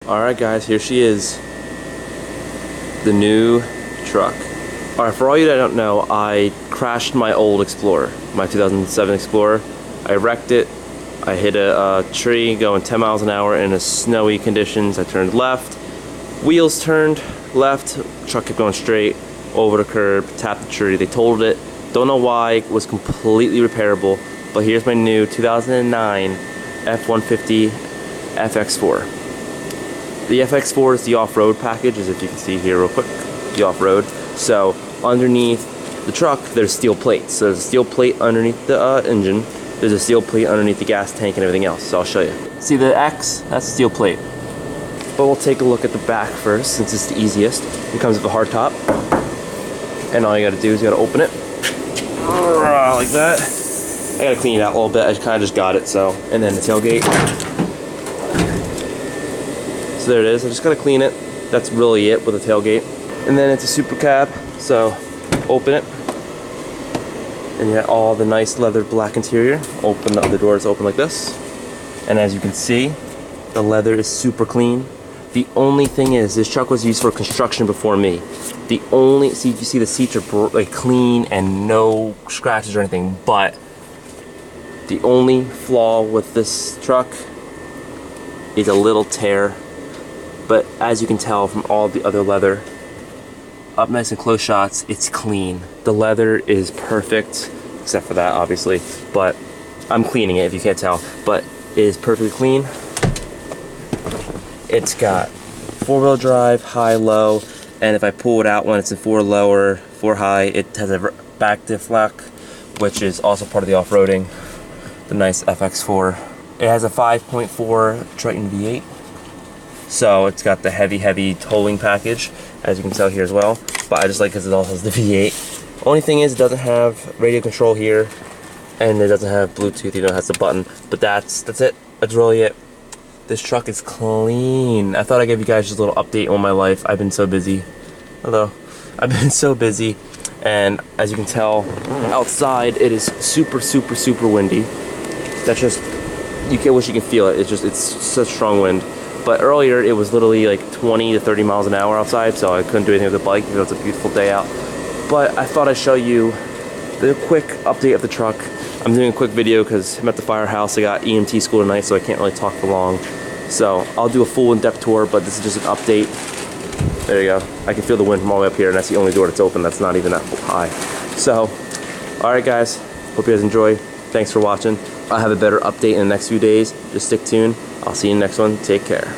Alright guys, here she is. The new truck. Alright, for all you that don't know, I crashed my old Explorer, my 2007 Explorer. I wrecked it. I hit a tree going 10 miles an hour in a snowy conditions. I turned left. Wheels turned left. Truck kept going straight over the curb, tapped the tree. They totaled it. Don't know why. It was completely repairable. But here's my new 2009 F-150 FX4. The FX4 is the off-road package, as if you can see here real quick, the off-road. So underneath the truck, there's steel plates. So there's a steel plate underneath the engine. There's a steel plate underneath the gas tank and everything else. So I'll show you. See the X? That's a steel plate. But we'll take a look at the back first, since it's the easiest. It comes with a hard top. And all you gotta do is you gotta open it. Like that. I gotta clean it out a little bit. I kinda just got it, so. And then the tailgate. So there it is. I just gotta clean it. That's really it with the tailgate. And then it's a super cab. So open it. And you got all the nice leather black interior. Open the other doors open like this. And as you can see, the leather is super clean. The only thing is, this truck was used for construction before me. The only, see, you see the seats are like clean and no scratches or anything, but the only flaw with this truck is a little tear. But as you can tell from all the other leather, up nice and close shots, it's clean. The leather is perfect, except for that obviously, but I'm cleaning it if you can't tell, but it is perfectly clean. It's got 4-wheel drive, high, low, and if I pull it out when it's in 4 low or 4 high, it has a back diff lock, which is also part of the off-roading. The nice FX4. It has a 5.4 Triton V8. So it's got the heavy towing package, as you can tell here as well. But I just like because it also has the V8. Only thing is it doesn't have radio control here, and it doesn't have Bluetooth. You know, it has the button. But that's it. That's really it. This truck is clean. I thought I'd give you guys just a little update on my life. I've been so busy. Hello. I've been so busy, and as you can tell, outside it is super windy. That's just, you wish you can feel it. It's such strong wind. But earlier it was literally like 20 to 30 miles an hour outside, so I couldn't do anything with the bike because it was a beautiful day out. But I thought I'd show you the quick update of the truck. I'm doing a quick video because I'm at the firehouse. I got EMT school tonight, so I can't really talk for long. So I'll do a full in-depth tour, but this is just an update. There you go. I can feel the wind from all the way up here, and that's the only door that's open. That's not even that high. So, alright guys, hope you guys enjoy. Thanks for watching. I'll have a better update in the next few days. Just stick tuned. I'll see you in the next one. Take care.